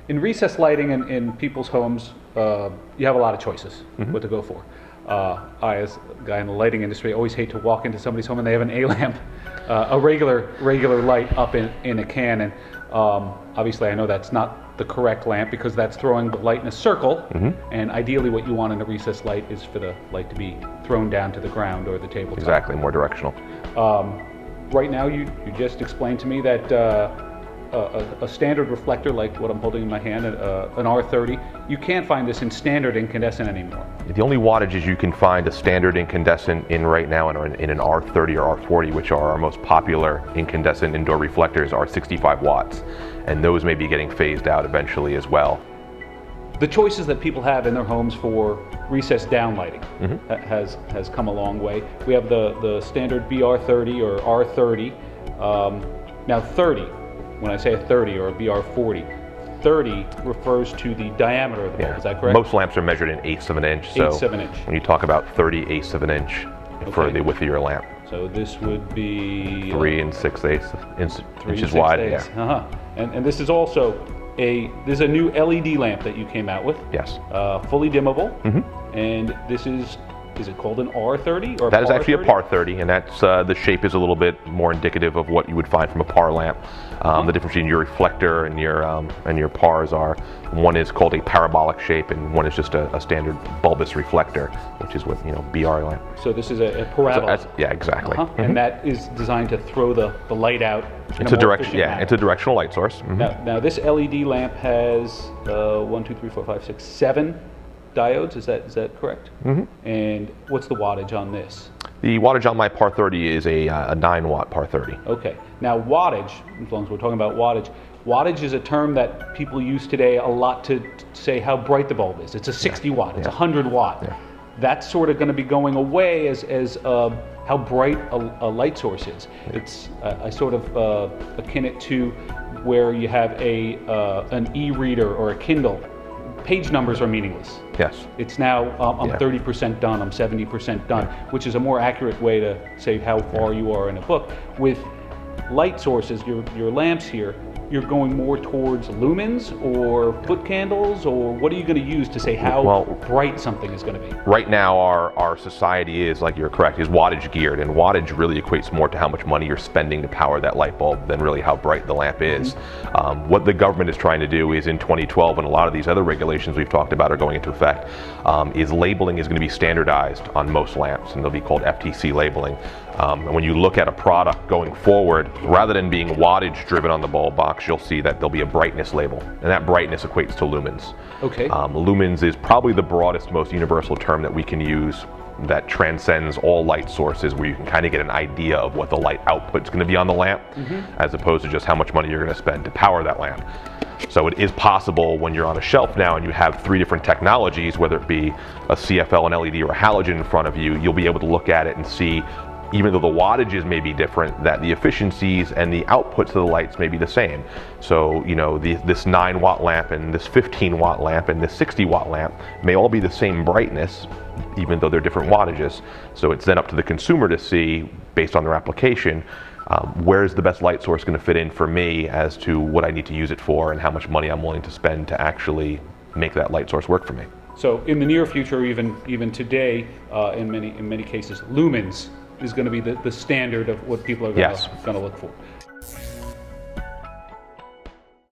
In recessed lighting in people's homes, you have a lot of choices what to go for. I, as a guy in the lighting industry, always hate to walk into somebody's home and they have an A lamp, a regular light up in a can, and obviously I know that's not the correct lamp because that's throwing the light in a circle, and ideally what you want in a recessed light is for the light to be thrown down to the ground or the tabletop. Exactly, more directional. Right now you just explained to me that a standard reflector like what I'm holding in my hand, an R30, you can't find this in standard incandescent anymore. The only wattages you can find a standard incandescent in right now in an R30 or R40, which are our most popular incandescent indoor reflectors, are 65 watts. And those may be getting phased out eventually as well. The choices that people have in their homes for recessed down lighting has come a long way. We have the standard BR30 or R30. Now 30, when I say a 30 or a BR40, 30 refers to the diameter of the bulb, is that correct? Most lamps are measured in eighths of an inch. Eighths of an inch. When you talk about 30 eighths of an inch for the width of your lamp. So this would be 3 6/8 inches wide. Yeah. And this is also there's a new LED lamp that you came out with. Yes. Fully dimmable. And this is it called an R30 or that is actually a par 30, and that's the shape is a little bit more indicative of what you would find from a par lamp. The difference between your reflector and your pars are, one is called a parabolic shape and one is just a standard bulbous reflector, which is what BR lamp. So this is a parabola. Yeah, exactly. And that is designed to throw the light out. It's a directional light source. Now this LED lamp has 1, 2, 3, 4, 5, 6, 7 diodes. Is that correct? And what's the wattage on this? The wattage on my par 30 is a 9 watt par 30. Okay. Now wattage, as long as we're talking about wattage is a term that people use today a lot to say how bright the bulb is. It's a 60 watt. It's 100 watt. Yeah. That's sort of going to be going away as how bright a light source is. It's I sort of akin it to where you have an e-reader or a Kindle. Page numbers are meaningless. Yes. It's now I'm 30% done, I'm 70% done, which is a more accurate way to say how far you are in a book. With light sources, your lamps here, you're going more towards lumens or foot candles, or what are you going to use to say how bright something is going to be? Right now our society is, like you're correct, is wattage geared, and wattage really equates more to how much money you're spending to power that light bulb than really how bright the lamp is. What the government is trying to do is in 2012, and a lot of these other regulations we've talked about are going into effect, is labeling is going to be standardized on most lamps, and they'll be called FTC labeling. And when you look at a product going forward, rather than being wattage driven on the bulb box, you'll see that there'll be a brightness label, and that brightness equates to lumens. Okay. Lumens is probably the broadest, most universal term that we can use that transcends all light sources, where you can kind of get an idea of what the light output's going to be on the lamp, as opposed to just how much money you're going to spend to power that lamp. So it is possible when you're on a shelf now and you have 3 different technologies, whether it be a CFL, an LED, or a halogen in front of you, you'll be able to look at it and see, even though the wattages may be different, that the efficiencies and the outputs of the lights may be the same. So, this 9 watt lamp and this 15 watt lamp and this 60 watt lamp may all be the same brightness, even though they're different wattages. So it's then up to the consumer to see, based on their application, where's the best light source going to fit in for me as to what I need to use it for and how much money I'm willing to spend to actually make that light source work for me. So in the near future, even today, in many cases, lumens is going to be the standard of what people are going to look for.